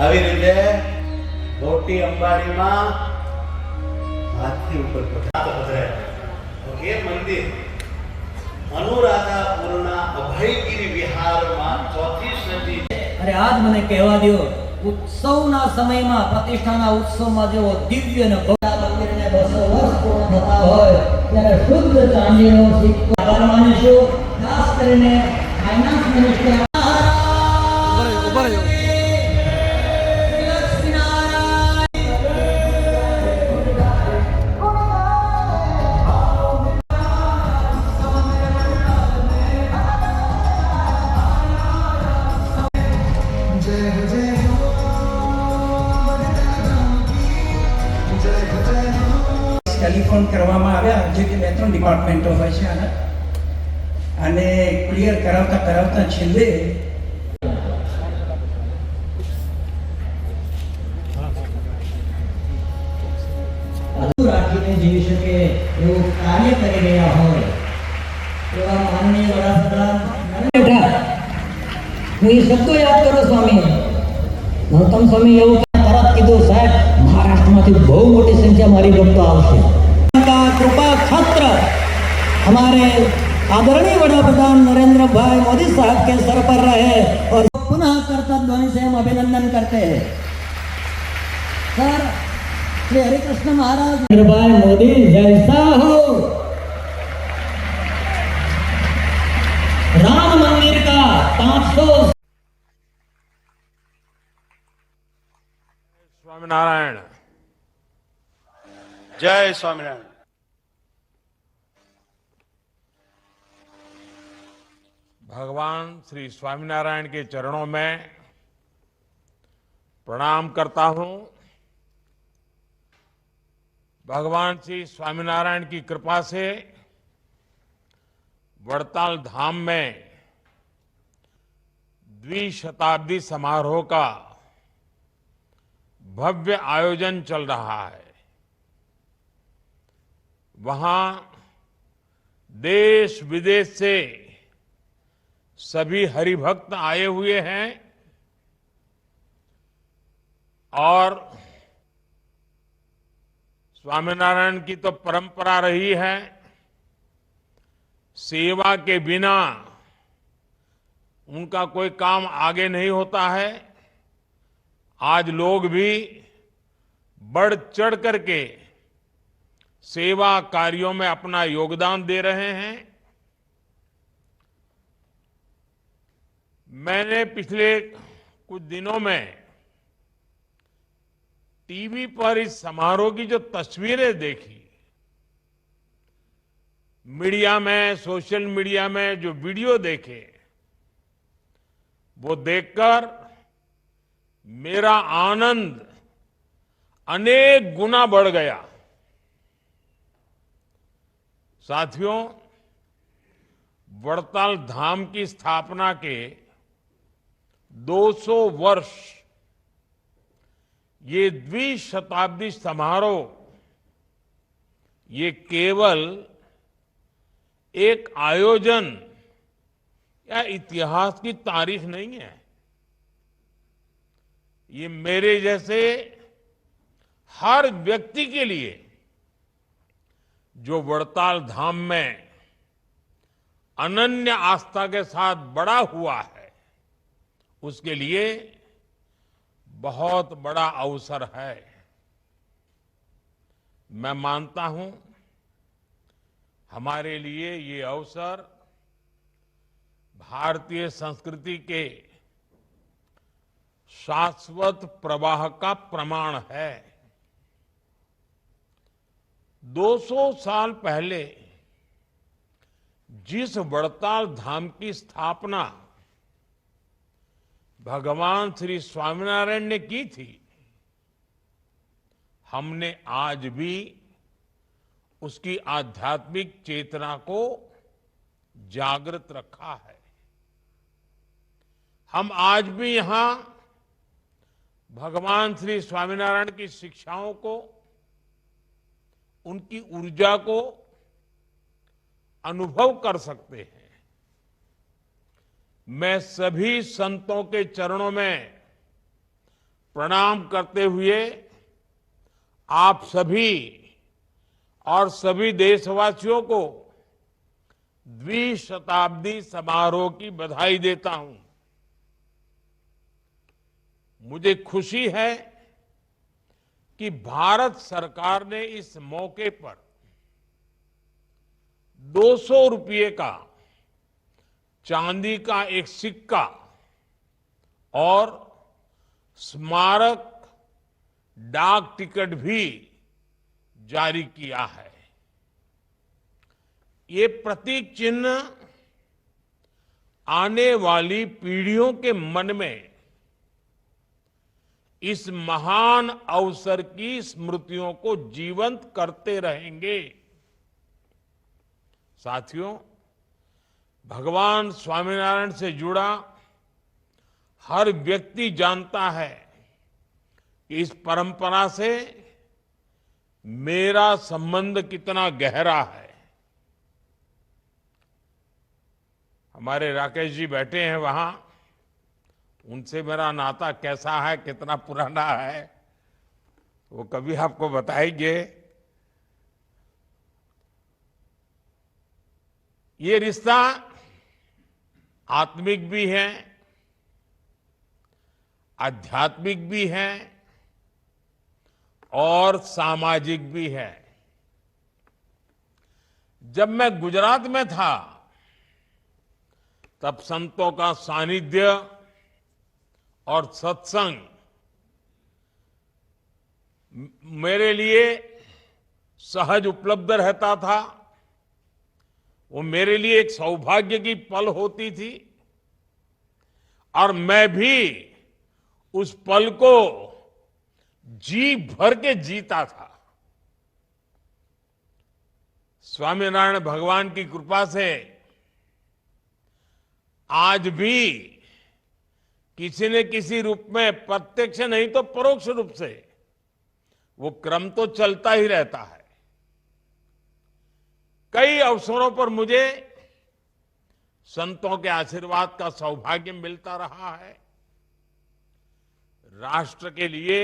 આવી રીતે મોટી અંબાડીમાં હાથથી ઉપર પધરાય. એ મંદિર અનુરાધાપુરના અભયગીરી વિહારમાં ચોથી સદી. અરે આજ મને કહેવા દો, ઉત્સવના સમયમાં પ્રતિષ્ઠાના ઉત્સવમાં જેવો દિવ્ય અને ભવ્ય મંદિરને 200 વર્ષ પૂર્ણ થતા હોય ત્યારે શુદ્ધ ચાંદીનો સિક્કો માનીશું. ખાસ કરીને ફાઇનાન્સ મિનિસ્ટર ટેલિફોન કરવામાં આવ્યા, જે કે 2-3 ડિપાર્ટમેન્ટો હોય છે આના, અને ક્લિયર કરાવતા છેલ્લે રાખીને જીવી શકે એવું કાર્ય કરી રહ્યા હોય એવા માનનીય વડાપ્રધાન હું એ શબ્દો યાદ કરો સ્વામી ગૌતમ સ્વામી એવું તરત કીધું, સાહેબ महाराष्ट्र में बहुत मोटी संख्या हमारी भक्तों आवश्य का कृपा छत्र हमारे आदरणीय वडाप्रधान नरेंद्र भाई मोदी साहब के सर पर रहे और पुनः कर्तव्य ध्वनि से हम अभिनंदन करते हैं. सर श्री हरिकृष्ण महाराज भाई मोदी जैसा हो. राम मंदिर का 500 स्वामीनारायण. જય સ્વામિનારાયણ. भगवान श्री स्वामीनारायण के चरणों में प्रणाम करता हूं. भगवान श्री स्वामीनारायण की कृपा से वड़ताल धाम में द्विशताब्दी समारोह का भव्य आयोजन चल रहा है. वहां देश विदेश से सभी हरिभक्त आए हुए हैं और स्वामीनारायण की तो परंपरा रही है, सेवा के बिना उनका कोई काम आगे नहीं होता है. आज लोग भी बढ़ चढ़ करके सेवा कार्यों में अपना योगदान दे रहे हैं. मैंने पिछले कुछ दिनों में टीवी पर इस समारोह की जो तस्वीरें देखी, मीडिया में, सोशल मीडिया में जो वीडियो देखे, वो देखकर मेरा आनंद अनेक गुना बढ़ गया. साथियों, वड़ताल धाम की स्थापना के 200 वर्ष ये द्विशताब्दी समारोह ये केवल एक आयोजन या इतिहास की तारीख नहीं है. ये मेरे जैसे हर व्यक्ति के लिए जो वड़ताल धाम में अनन्य आस्था के साथ बड़ा हुआ है, उसके लिए बहुत बड़ा अवसर है. मैं मानता हूं हमारे लिए ये अवसर भारतीय संस्कृति के शाश्वत प्रवाह का प्रमाण है. 200 साल पहले जिस वड़ताल धाम की स्थापना भगवान श्री स्वामीनारायण ने की थी, हमने आज भी उसकी आध्यात्मिक चेतना को जागृत रखा है. हम आज भी यहां भगवान श्री स्वामीनारायण की शिक्षाओं को, उनकी ऊर्जा को अनुभव कर सकते हैं. मैं सभी संतों के चरणों में प्रणाम करते हुए आप सभी और सभी देशवासियों को द्विशताब्दी समारोह की बधाई देता हूं। मुझे खुशी है कि भारत सरकार ने इस मौके पर 200 रुपये का चांदी का एक सिक्का और स्मारक डाक टिकट भी जारी किया है। ये प्रतीक चिन्ह आने वाली पीढ़ियों के मन में इस महान अवसर की स्मृतियों को जीवंत करते रहेंगे। साथियों, भगवान स्वामीनारायण से जुड़ा हर व्यक्ति जानता है कि इस परंपरा से मेरा संबंध कितना गहरा है। हमारे राकेश जी बैठे हैं वहां, उनसे मेरा नाता कैसा है, कितना पुराना है, वो कभी आपको बताएंगे। ये रिश्ता आत्मिक भी है, आध्यात्मिक भी है और सामाजिक भी है। जब मैं गुजरात में था तब संतों का सानिध्य और सत्संग मेरे लिए सहज उपलब्ध रहता था। वो मेरे लिए एक सौभाग्य की पल होती थी और मैं भी उस पल को जी भर के जीता था। स्वामीनारायण भगवान की कृपा से आज भी किसी न किसी रूप में, प्रत्यक्ष नहीं तो परोक्ष रूप से, वो क्रम तो चलता ही रहता है। कई अवसरों पर मुझे संतों के आशीर्वाद का सौभाग्य मिलता रहा है। राष्ट्र के लिए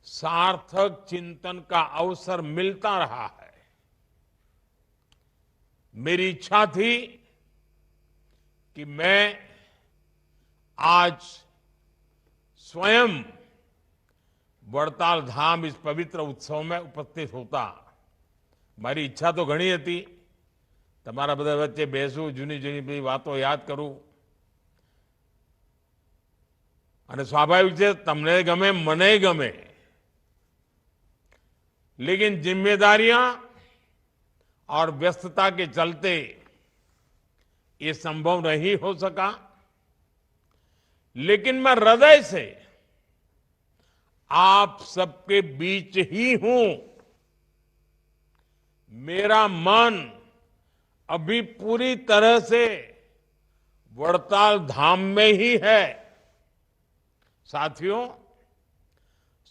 सार्थक चिंतन का अवसर मिलता रहा है। मेरी इच्छा थी कि मैं आज स्वयं वड़ताल धाम इस पवित्र उत्सव में उपस्थित होता। મારી ઈચ્છા તો ઘણી હતી, તમારા બધા વચ્ચે બેસું, જૂની જૂની બધી વાતો યાદ કરું, અને સ્વાભાવિક છે તમને ગમે મને ગમે, लेकिन जिम्मेदारियां और व्यस्तता के चलते ये संभव नहीं हो सका। लेकिन मैं हृदय से आप सबके बीच ही हूं। मेरा मन अभी पूरी तरह से वड़ताल धाम में ही है। साथियों,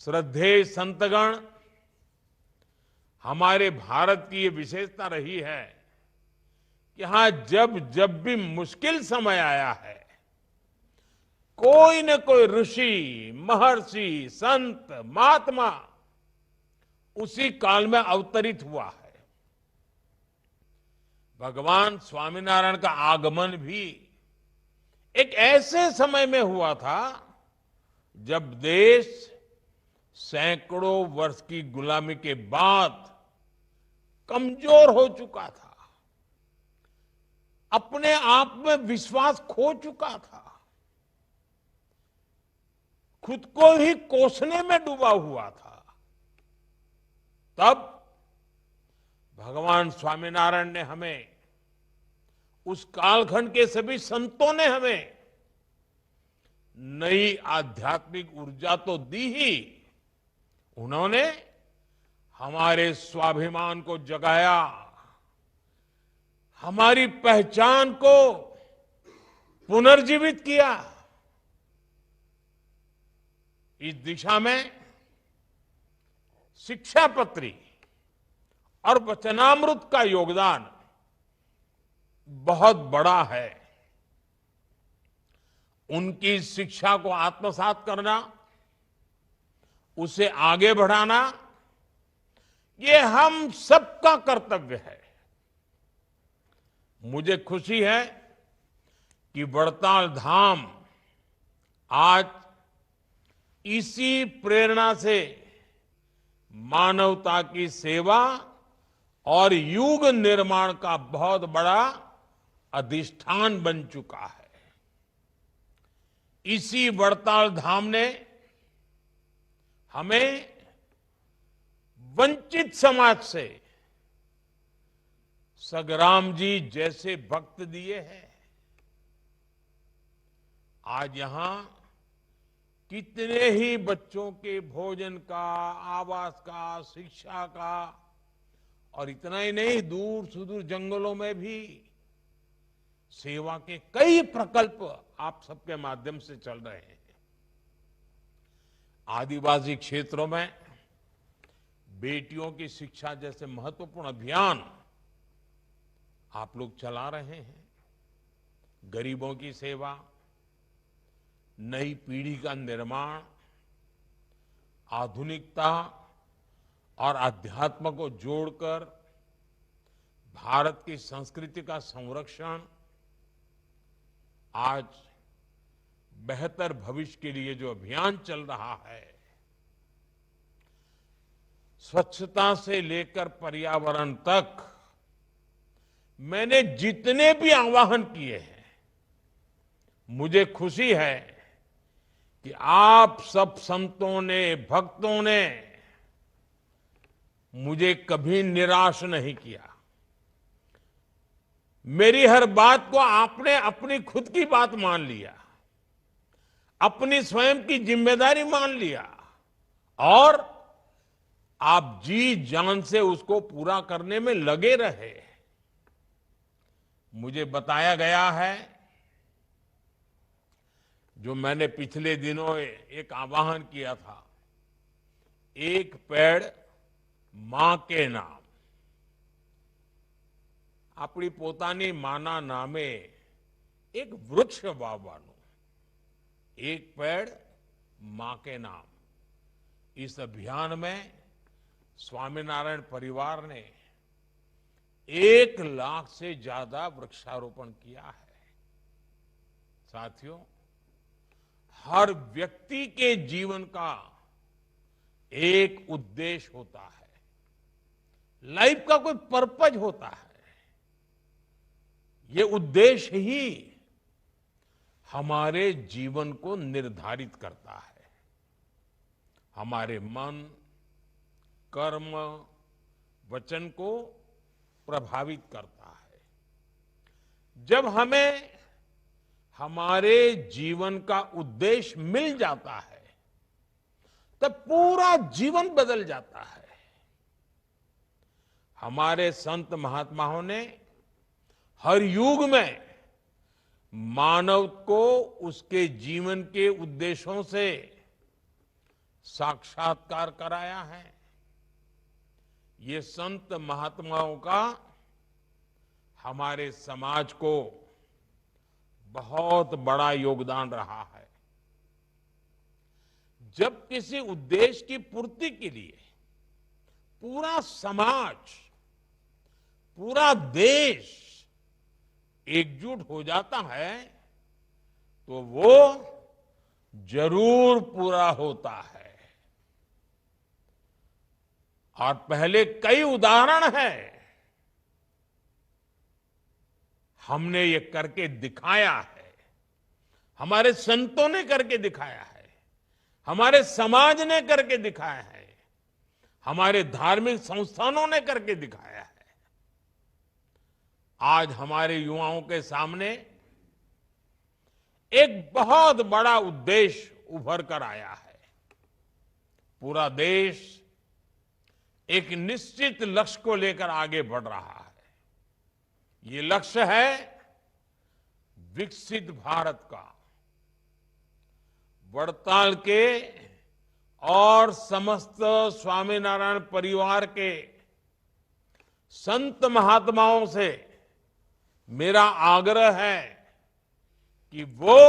श्रद्धेय संतगण, हमारे भारत की ये विशेषता रही है कि यहां जब जब भी मुश्किल समय आया है, कोई न कोई ऋषि, महर्षि, संत, महात्मा उसी काल में अवतरित हुआ है। भगवान स्वामीनारायण का आगमन भी एक ऐसे समय में हुआ था जब देश सैकड़ों वर्ष की गुलामी के बाद कमजोर हो चुका था, अपने आप में विश्वास खो चुका था, खुद को ही कोसने में डूबा हुआ था। तब भगवान स्वामीनारायण ने हमें, उस कालखंड के सभी संतों ने हमें नई आध्यात्मिक ऊर्जा तो दी ही, उन्होंने हमारे स्वाभिमान को जगाया, हमारी पहचान को पुनर्जीवित किया। इस दिशा में शिक्षापत्री और वचनामृत का योगदान बहुत बड़ा है। उनकी शिक्षा को आत्मसात करना, उसे आगे बढ़ाना, ये हम सबका कर्तव्य है। मुझे खुशी है कि वड़ताल धाम आज इसी प्रेरणा से मानवता की सेवा और युग निर्माण का बहुत बड़ा अधिष्ठान बन चुका है। इसी वड़ताल धाम ने हमें वंचित समाज से सगराम जी जैसे भक्त दिए हैं। आज यहां कितने ही बच्चों के भोजन का, आवास का, शिक्षा का, और इतना ही नहीं, दूर सुदूर जंगलों में भी सेवा के कई प्रकल्प आप सबके माध्यम से चल रहे हैं। आदिवासी क्षेत्रों में बेटियों की शिक्षा जैसे महत्वपूर्ण अभियान आप लोग चला रहे हैं। गरीबों की सेवा, नई पीढ़ी का निर्माण, आधुनिकता और अध्यात्म को जोड़कर भारत की संस्कृति का संरक्षण, आज बेहतर भविष्य के लिए जो अभियान चल रहा है, स्वच्छता से लेकर पर्यावरण तक, मैंने जितने भी आह्वान किए हैं, मुझे खुशी है कि आप सब संतों ने, भक्तों ने मुझे कभी निराश नहीं किया। मेरी हर बात को आपने अपनी खुद की बात मान लिया, अपनी स्वयं की जिम्मेदारी मान लिया और आप जी जान से उसको पूरा करने में लगे रहे। मुझे बताया गया है, जो मैंने पिछले दिनों एक आह्वान किया था, एक पेड़ मां के नाम, अपनी પોતાની માના નામે एक वृक्ष वावવાનું, एक पेड़ मां के नाम। इस अभियान में स्वामीनारायण परिवार ने 1 लाख से ज्यादा वृक्षारोपण किया है। साथियों, हर व्यक्ति के जीवन का एक उद्देश्य होता है, लाइफ का कोई पर्पज होता है। ये उद्देश्य ही हमारे जीवन को निर्धारित करता है, हमारे मन, कर्म, वचन को प्रभावित करता है। जब हमें हमारे जीवन का उद्देश्य मिल जाता है, तब पूरा जीवन बदल जाता है। हमारे संत महात्माओं ने हर युग में मानव को उसके जीवन के उद्देश्यों से साक्षात्कार कराया है। ये संत महात्माओं का हमारे समाज को बहुत बड़ा योगदान रहा है। जब किसी उद्देश्य की पूर्ति के लिए पूरा समाज, पूरा देश एकजुट हो जाता है, तो वो जरूर पूरा होता है। और पहले कई उदाहरण हैं, हमने ये करके दिखाया है, हमारे संतों ने करके दिखाया है, हमारे समाज ने करके दिखाया है, हमारे धार्मिक संस्थानों ने करके दिखाया है। आज हमारे युवाओं के सामने एक बहुत बड़ा उद्देश्य उभर कर आया है। पूरा देश एक निश्चित लक्ष्य को लेकर आगे बढ़ रहा है। ये लक्ष्य है विकसित भारत का। वड़ताल के और समस्त स्वामीनारायण परिवार के संत महात्माओं से मेरा आग्रह है कि वो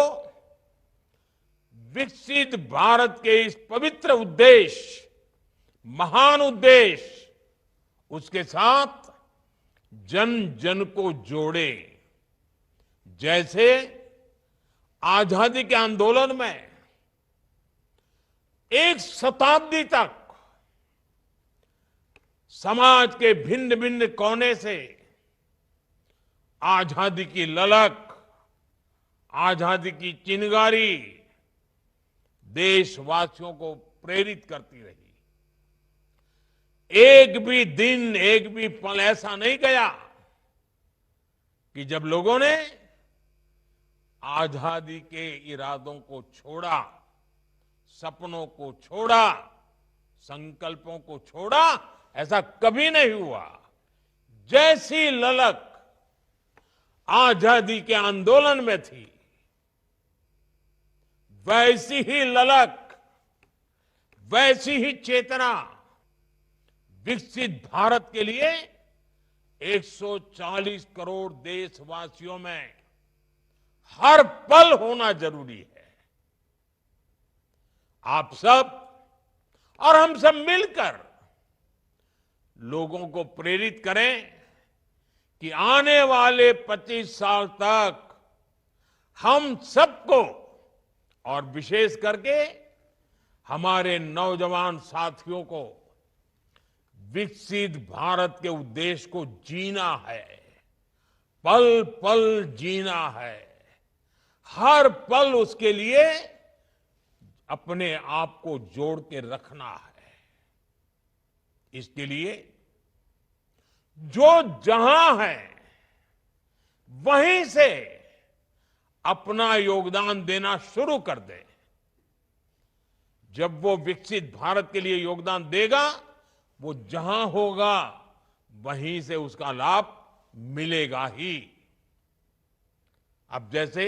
विकसित भारत के इस पवित्र उद्देश्य, महान उद्देश्य, उसके साथ जन जन को जोड़े। जैसे आजादी के आंदोलन में एक शताब्दी तक समाज के भिन्न भिन्न कोने से आजादी की ललक, आजादी की चिंगारी देशवासियों को प्रेरित करती रही। एक भी दिन, एक भी पल ऐसा नहीं गया कि जब लोगों ने आजादी के इरादों को छोड़ा, सपनों को छोड़ा, संकल्पों को छोड़ा, ऐसा कभी नहीं हुआ। जैसी ललक आजादी के आंदोलन में थी, वैसी ही ललक, वैसी ही चेतना विकसित भारत के लिए 140 करोड़ देशवासियों में हर पल होना जरूरी है। आप सब और हम सब मिलकर लोगों को प्रेरित करें कि आने वाले 25 साल तक हम सबको, और विशेष करके हमारे नौजवान साथियों को, विकसित भारत के उद्देश्य को जीना है, पल पल जीना है, हर पल उसके लिए अपने आप को जोड़ के रखना है। इसके लिए जो जहां है वहीं से अपना योगदान देना शुरू कर दे। जब वो विकसित भारत के लिए योगदान देगा, वो जहां होगा वहीं से उसका लाभ मिलेगा ही। अब जैसे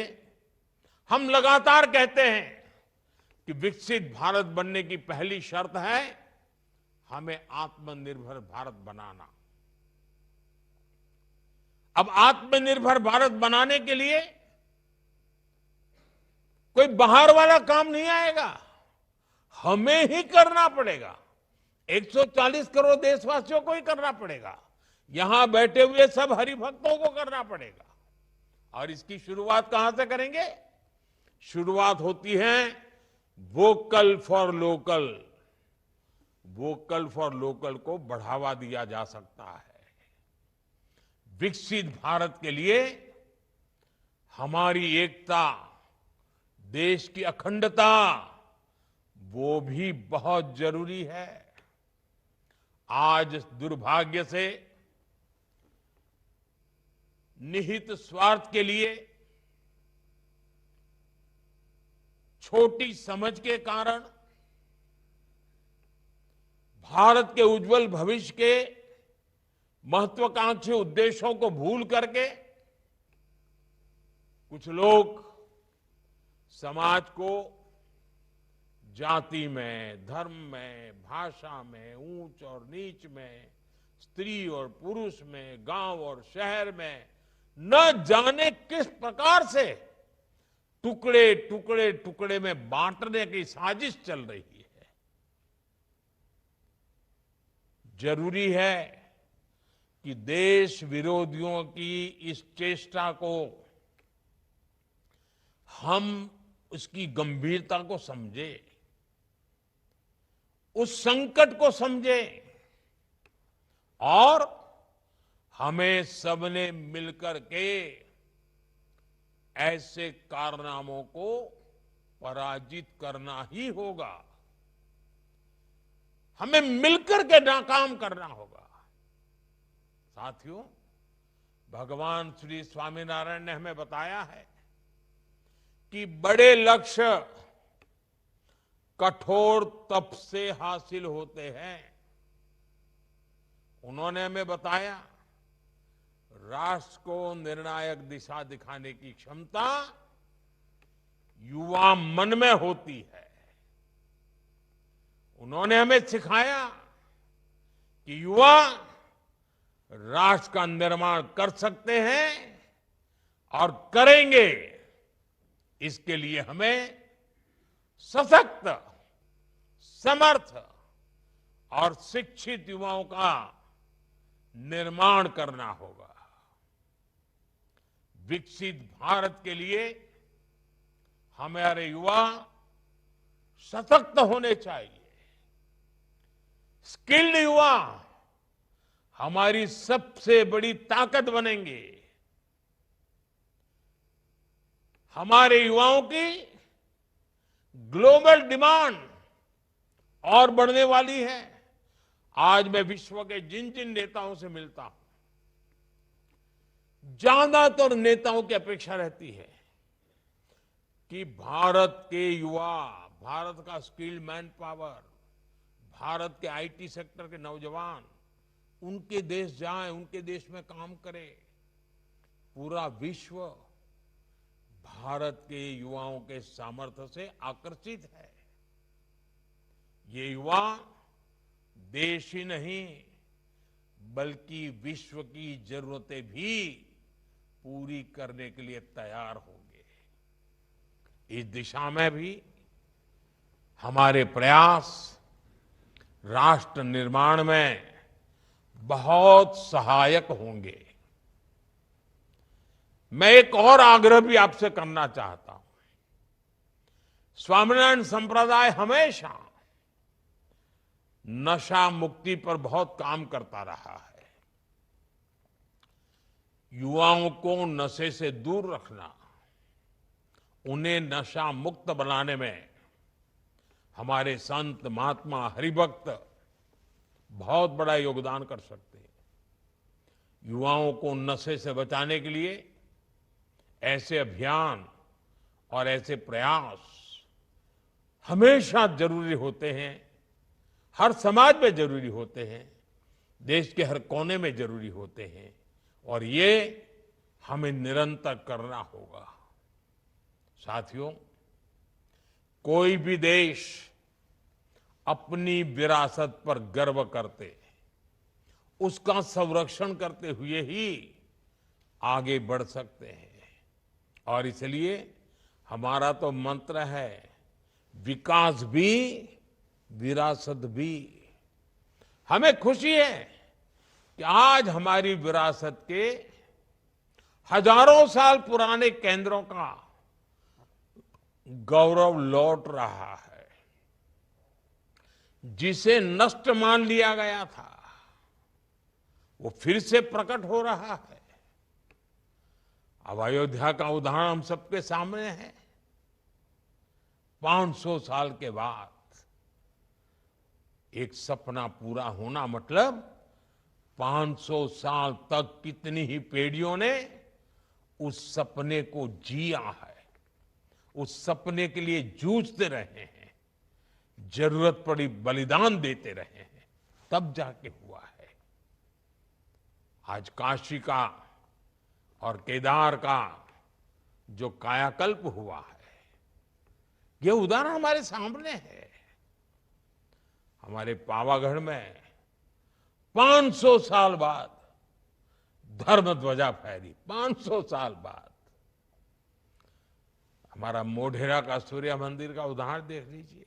हम लगातार कहते हैं कि विकसित भारत बनने की पहली शर्त है हमें आत्मनिर्भर भारत बनाना। अब आत्मनिर्भर भारत बनाने के लिए कोई बाहर वाला काम नहीं आएगा, हमें ही करना पड़ेगा। 140 करोड़ देशवासियों को ही करना पड़ेगा, यहां बैठे हुए सब हरिभक्तों को करना पड़ेगा। और इसकी शुरुआत कहां से करेंगे? शुरुआत होती है vocal for local. Vocal for local को बढ़ावा दिया जा सकता है। विकसित भारत के लिए हमारी एकता, देश की अखंडता, वो भी बहुत जरूरी है। आज दुर्भाग्य से निहित स्वार्थ के लिए, छोटी समझ के कारण, भारत के उज्जवल भविष्य के महत्वाकांक्षी उद्देश्यों को भूल करके कुछ लोग समाज को जाति में, धर्म में, भाषा में, ऊंच और नीच में, स्त्री और पुरुष में, गांव और शहर में न जाने किस प्रकार से टुकड़े टुकड़े टुकड़े में बांटने की साजिश चल रही है। जरूरी है कि देश विरोधियों की इस चेष्टा को हम उसकी गंभीरता को समझें, उस संकट को समझें और हमें सबने मिलकर के ऐसे कारनामों को पराजित करना ही होगा। हमें मिलकर के नाकाम करना होगा। साथियों, भगवान श्री स्वामीनारायण ने हमें बताया है कि बड़े लक्ष्य कठोर तप से हासिल होते हैं। उन्होंने हमें बताया राष्ट्र को निर्णायक दिशा दिखाने की क्षमता युवा मन में होती है। उन्होंने हमें सिखाया कि युवा राष्ट्र का निर्माण कर सकते हैं और करेंगे। इसके लिए हमें सशक्त, समर्थ और शिक्षित युवाओं का निर्माण करना होगा। विकसित भारत के लिए हमारे युवा सशक्त होने चाहिए। स्किल्ड युवा हमारी सबसे बड़ी ताकत बनेंगे। हमारे युवाओं की ग्लोबल डिमांड और बढ़ने वाली है। आज मैं विश्व के जिन जिन नेताओं से मिलता हूं, ज्यादातर नेताओं की अपेक्षा रहती है कि भारत के युवा, भारत का स्किल्ड मैन पावर, भारत के आईटी सेक्टर के नौजवान उनके देश जाएं, उनके देश में काम करें। पूरा विश्व भारत के युवाओं के सामर्थ्य से आकर्षित है। ये युवा देश ही नहीं बल्कि विश्व की जरूरतें भी पूरी करने के लिए तैयार होंगे। इस दिशा में भी हमारे प्रयास राष्ट्र निर्माण में बहुत सहायक होंगे। मैं एक और आग्रह भी आपसे करना चाहता हूं। स्वामीनारायण संप्रदाय हमेशा नशा मुक्ति पर बहुत काम करता रहा है। युवाओं को नशे से दूर रखना, उन्हें नशा मुक्त बनाने में हमारे संत, महात्मा, हरिभक्त बहुत बड़ा योगदान कर सकते हैं। युवाओं को नशे से बचाने के लिए ऐसे अभियान और ऐसे प्रयास हमेशा जरूरी होते हैं। हर समाज में जरूरी होते हैं, देश के हर कोने में जरूरी होते हैं और ये हमें निरंतर करना होगा। साथियों, कोई भी देश अपनी विरासत पर गर्व करते, उसका संरक्षण करते हुए ही आगे बढ़ सकते हैं। और इसलिए हमारा तो मंत्र है, विकास भी विरासत भी। हमें खुशी है कि आज हमारी विरासत के हजारों साल पुराने केंद्रों का गौरव लौट रहा है। जिसे नष्ट मान लिया गया था वो फिर से प्रकट हो रहा है। अब अयोध्या का उदाहरण हम सबके सामने है। 500 साल के बाद एक सपना पूरा होना मतलब 500 साल तक कितनी ही पीढ़ियों ने उस सपने को जिया है, उस सपने के लिए जूझते रहे हैं, जरूरत पड़ी बलिदान देते रहे हैं, तब जाके हुआ है। आज काशी का और केदार का जो कायाकल्प हुआ है, ये उदाहरण हमारे सामने है। हमारे पावागढ़ में 500 साल बाद धर्म ध्वजा फहरी। 500 साल बाद हमारा मोढेरा का सूर्य मंदिर का उदाहरण देख लीजिए,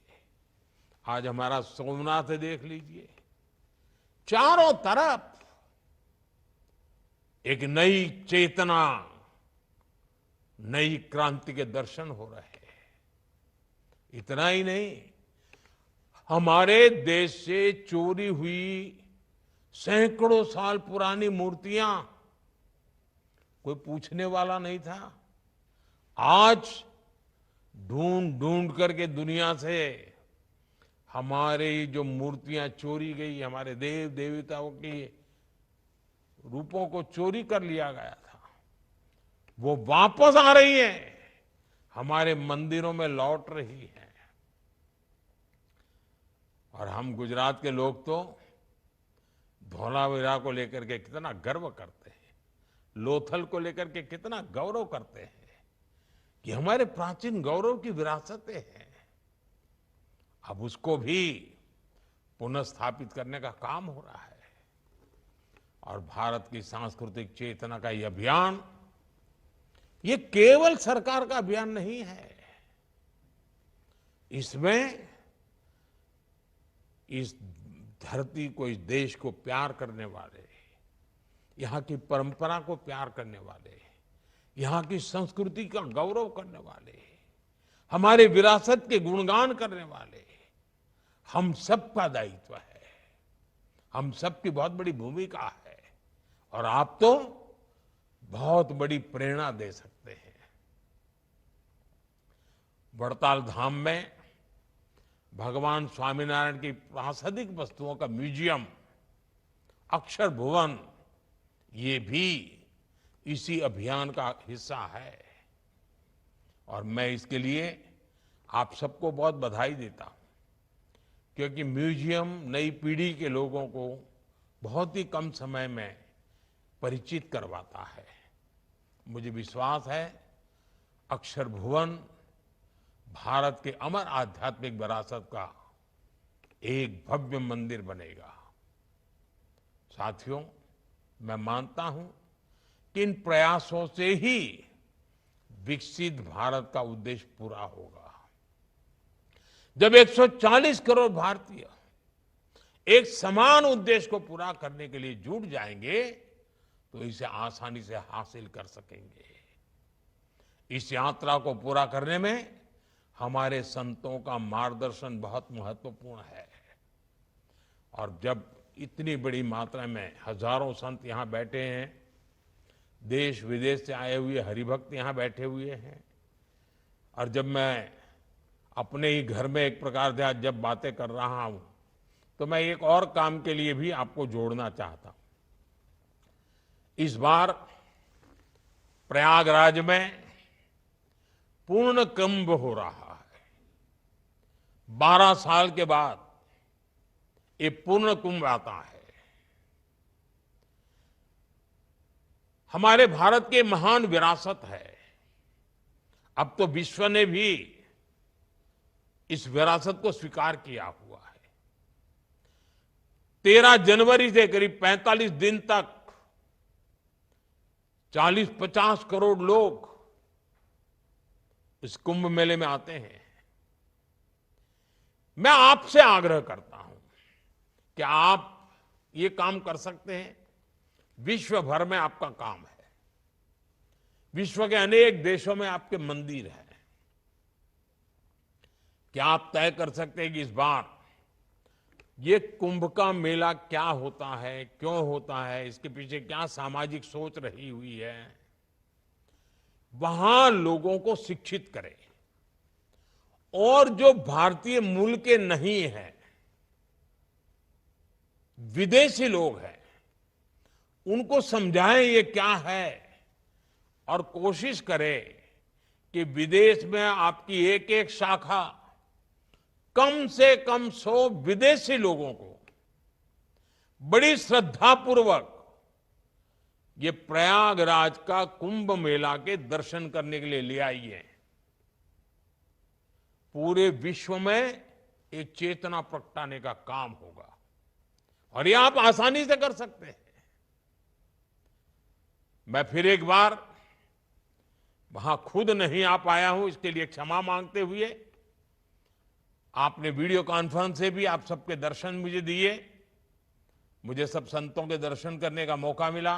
आज हमारा सोमनाथ देख लीजिए। चारों तरफ एक नई चेतना, नई क्रांति के दर्शन हो रहे हैं। इतना ही नहीं, हमारे देश से चोरी हुई सैकड़ों साल पुरानी मूर्तियां कोई पूछने वाला नहीं था। आज ढूंढ ढूंढ करके दुनिया से हमारी जो मूर्तियां चोरी गई, हमारे देव देवताओं की रूपों को चोरी कर लिया गया था, वो वापस आ रही है, हमारे मंदिरों में लौट रही है। और हम गुजरात के लोग तो धौलावीरा को लेकर के कितना गर्व करते हैं, लोथल को लेकर के कितना गौरव करते हैं कि हमारे प्राचीन गौरव की विरासतें हैं। अब उसको भी पुनः स्थापित करने का काम हो रहा है। और भारत की सांस्कृतिक चेतना का ये अभियान, ये केवल सरकार का अभियान नहीं है, इसमें इस धरती को, इस देश को प्यार करने वाले, यहाँ की परंपरा को प्यार करने वाले, यहाँ की संस्कृति का गौरव करने वाले, हमारे विरासत के गुणगान करने वाले, हम सबका दायित्व है, हम सबकी बहुत बड़ी भूमिका है और आप तो बहुत बड़ी प्रेरणा दे सकते हैं। वड़ताल धाम में भगवान स्वामीनारायण की प्रासंगिक वस्तुओं का म्यूजियम, अक्षर भुवन, ये भी इसी अभियान का हिस्सा है और मैं इसके लिए आप सबको बहुत बधाई देता हूं, क्योंकि म्यूजियम नई पीढ़ी के लोगों को बहुत ही कम समय में परिचित करवाता है। मुझे विश्वास है अक्षर भुवन भारत के अमर आध्यात्मिक विरासत का एक भव्य मंदिर बनेगा। साथियों, मैं मानता हूं कि इन प्रयासों से ही विकसित भारत का उद्देश्य पूरा होगा। जब 140 करोड़ भारतीय एक समान उद्देश्य को पूरा करने के लिए जुट जाएंगे तो इसे आसानी से हासिल कर सकेंगे। इस यात्रा को पूरा करने में हमारे संतों का मार्गदर्शन बहुत महत्वपूर्ण है और जब इतनी बड़ी मात्रा में हजारों संत यहां बैठे हैं, देश विदेश से आए हुए हरिभक्त यहां बैठे हुए हैं और जब मैं अपने ही घर में एक प्रकार से आज जब बातें कर रहा हूं तो मैं एक और काम के लिए भी आपको जोड़ना चाहता हूं। इस बार प्रयागराज में पूर्ण कुंभ हो रहा है। 12 साल के बाद ये पूर्ण कुंभ आता है। हमारे भारत के महान विरासत है। अब तो विश्व ने भी इस विरासत को स्वीकार किया हुआ है। 13 जनवरी से करीब 45 दिन तक 40-50 करोड़ लोग इस कुंभ मेले में आते हैं। मैं आपसे आग्रह करता हूं कि आप ये काम कर सकते हैं। विश्व भर में आपका काम है। विश्व के अनेक देशों में आपके मंदिर हैं। क्या आप तय कर सकते हैं कि इस बार ये कुंभ का मेला क्या होता है, क्यों होता है, इसके पीछे क्या सामाजिक सोच रही हुई है, वहां लोगों को शिक्षित करें और जो भारतीय मूल के नहीं हैं, विदेशी लोग हैं, उनको समझाएं ये क्या है और कोशिश करें कि विदेश में आपकी एक एक शाखा कम से कम 100 विदेशी लोगों को बड़ी श्रद्धापूर्वक ये प्रयागराज का कुंभ मेला के दर्शन करने के लिए ले आइए। पूरे विश्व में एक चेतना प्रगटाने का काम होगा और ये आप आसानी से कर सकते हैं। मैं फिर एक बार वहां खुद नहीं आ पाया हूं, इसके लिए क्षमा मांगते हुए आपने वीडियो कॉन्फ्रेंस से भी आप सबके दर्शन मुझे दिए। मुझे सब संतों के दर्शन करने का मौका मिला।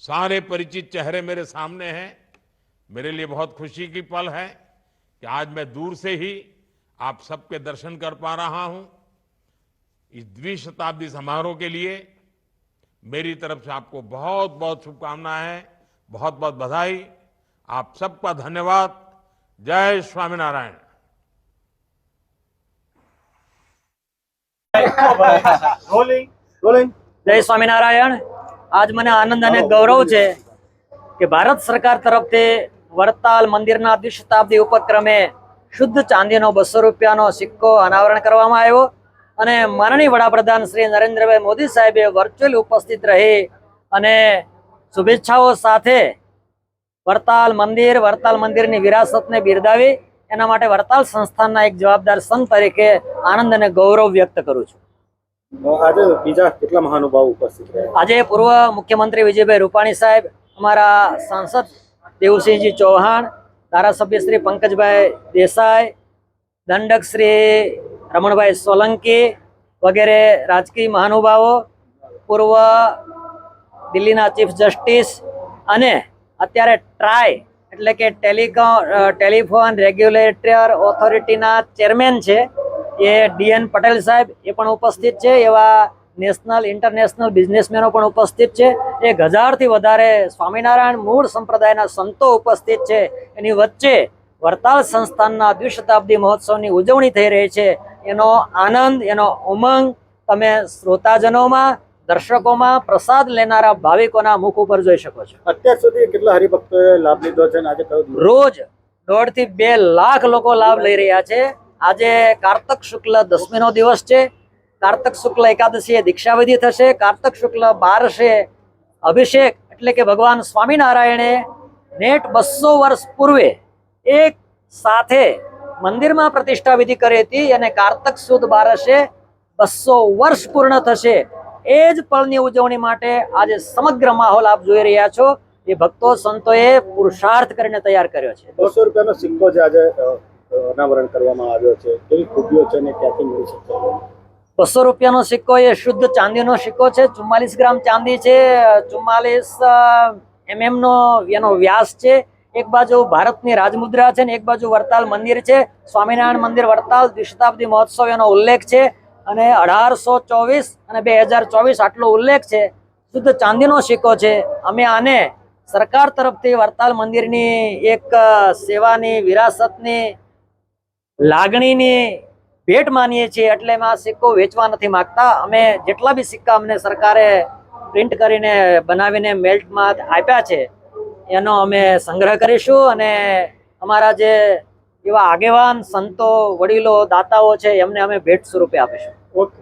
सारे परिचित चेहरे मेरे सामने हैं। मेरे लिए बहुत खुशी की पल है कि आज मैं दूर से ही आप सबके दर्शन कर पा रहा हूं। इस द्विशताब्दी समारोह के लिए मेरी तरफ से आपको बहुत बहुत शुभकामनाएं, बहुत बहुत बधाई। आप सबका धन्यवाद। जय स्वामीनारायण। જય સ્વામિનારાયણ। આજ મને આનંદ અને ગૌરવ છે કે ભારત સરકાર તરફથી વડતાલ મંદિરના દ્વિશતાબ્દી ઉપક્રમે શુદ્ધ ચાંદીનો 200 રૂપિયાનો સિક્કો અનાવરણ કરવામાં આવ્યો અને માનનીય વડાપ્રધાન શ્રી નરેન્દ્રભાઈ મોદી સાહેબે વર્ચ્યુઅલ ઉપસ્થિત રહી અને શુભેચ્છાઓ સાથે વડતાલ મંદિરની વિરાસતને બિરદાવી એના માટે વડતાલ સંસ્થાનના એક જવાબદાર સંત તરીકે આનંદ અને ગૌરવ વ્યક્ત કરું છું। આજે બીજા કેટલા મહાનુભાવો ઉપસ્થિત રહ્યા? આજે પૂર્વ મુખ્યમંત્રી વિજયભાઈ રૂપાણી સાહેબ, અમારા સાંસદ દેવુસિંહજી ચૌહાણ, ધારાસભ્ય શ્રી પંકજભાઈ દેસાઈ, દંડક શ્રી રમણભાઈ સોલંકી વગેરે રાજકીય મહાનુભાવો, પૂર્વ દિલ્હીના ચીફ જસ્ટિસ અને અત્યારે ટ્રાય એટલે કે ટેલિફોન રેગ્યુલેટર ઓથોરિટીના ચેરમેન છે એ DN પટેલ સાહેબ, એ પણ ઉપસ્થિત છે. એવા નેશનલ ઇન્ટરનેશનલ બિઝનેસમેનો પણ ઉપસ્થિત છે. 1000થી વધારે સ્વામિનારાયણ મૂળ સંપ્રદાયના સંતો ઉપસ્થિત છે. એની વચ્ચે વરતાલ સંસ્થાનના દ્વિશતાબ્દી મહોત્સવની ઉજવણી થઈ રહી છે. એનો આનંદ, એનો ઉમંગ તમે શ્રોતાજનોમાં, દર્શકોમાં, પ્રસાદ લેનારા ભાવિકોના મુખ ઉપર જોઈ શકો છો. અત્યાર સુધી કેટલા હરિભક્તોએ લાભ લીધો છે અને આજે કયો દિવસ? રોજ 1.5 થી 2 લાખ લોકો લાભ લઈ રહ્યા છે. આજે કારતક શુક્લ દસમીનો દિવસ છે. કારતક શુક્લ એકાદશીએ દીક્ષાવિધિ થશે. કારતક શુક્લ 12 અભિષેક એટલે કે ભગવાન સ્વામિનારાયણે નેટ 200 વર્ષ પૂર્વે એક સાથે મંદિરમાં પ્રતિષ્ઠા વિધિ કરી હતી અને કારતક સુદ 12 200 વર્ષ પૂર્ણ થશે. એ જ પળની ઉજવણી માટે આજે સમગ્ર માહોલ આપ જોઈ રહ્યા છો. એ ભક્તો સંતોએ પુરુષાર્થ કરીને તૈયાર કર્યો છે. 200 રૂપિયાનો સિક્કો જે આજે અનાવરણ કરવામાં આવ્યો છે, કેવી ખૂબીઓ છે અને ક્યાંથી મળી શકશે? 200 રૂપિયાનો સિક્કો એ શુદ્ધ ચાંદીનો સિક્કો છે. 44 ગ્રામ ચાંદી છે. 44 mm નો એનો વ્યાસ છે. એક બાજુ ભારતની રાજમુદ્રા છે ને એક બાજુ વરતાલ મંદિર છે. સ્વામિનારાયણ મંદિર વરતાલ દ્વિશતાબ્દી મહોત્સવ એનો ઉલ્લેખ છે અને 1824 અને 2024 આટલો ઉલ્લેખ છે. શુદ્ધ ચાંદીનો સિક્કો છે. અમે આને સરકાર તરફથી વરતાલ મંદિરની એક સેવાની, વિરાસતની, લાગણીની ભેટ માનીએ છીએ. એટલે અમે આ સિક્કો વેચવા નથી માંગતા. અમે જેટલા બી સિક્કા અમને સરકારે પ્રિન્ટ કરીને બનાવીને મેલ્ટમાં આપ્યા છે એનો અમે સંગ્રહ કરીશું અને અમારા જે એવા આગેવાન સંતો, વડીલો, દાતાઓ છે એમને અમે ભેટ સ્વરૂપે આપીશું. ઓકે.